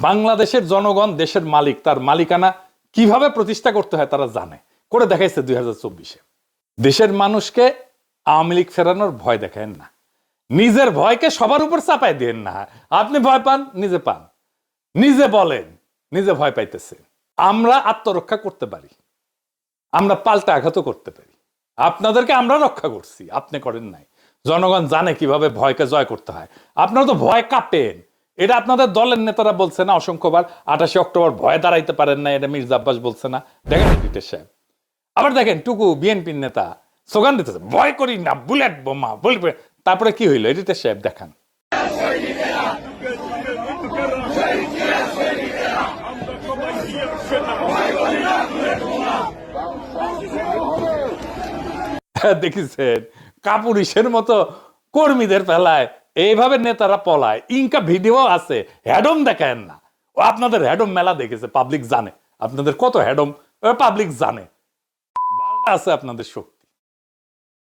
বাংলাদেশের জনগণ দেশের মালিক, তার মালিকানা কিভাবে প্রতিষ্ঠা করতে হয় তারা জানে, করে দেখাইছে 2024-এ। দেশের মানুষকে আওয়ামী লীগ ফেরানোর ভয় দেখায় না, নিজের ভয়কে সবার উপর চাপাই দেন না। আপনি ভয় পান, নিজে পান, নিজে বলেন নিজে ভয় পাইতেছে। আমরা আত্মরক্ষা করতে পারি, আমরা পাল্টা আঘাতও করতে পারি। আপনাদেরকে আমরা রক্ষা করছি, আপনি করেন নাই। জনগণ জানে কিভাবে ভয়কে জয় করতে হয়। আপনারা তো ভয় কাঁপেন, এটা আপনাদের দলের নেতারা বলছে না অসংখ্যবার। 28 অক্টোবর ভয় দাঁড়াইতে পারেন না, এটা মির্জা আব্বাস বলছে না। দেখেন ব্রিটিশ সাহেব। আবার দেখেন টুকু বিএনপির নেতা স্লোগান দিতেছে, ভয় করি না, বুলেট বোমা বলবে। তারপরে কি হইলো এডিটর সাহেব দেখান। দেখেছেন কাপুরুষের মতো কর্মীদের ফেলায়, এইভাবে নেতারা পলায়। ইনকা ভিডিও আছে, হ্যাডম দেখায় না। ও আপনাদের হ্যাডম মেলা দেখেছে, পাবলিক জানে আপনাদের কত হ্যাডম, পাবলিক জানে। আছে আপনাদের শক্তি।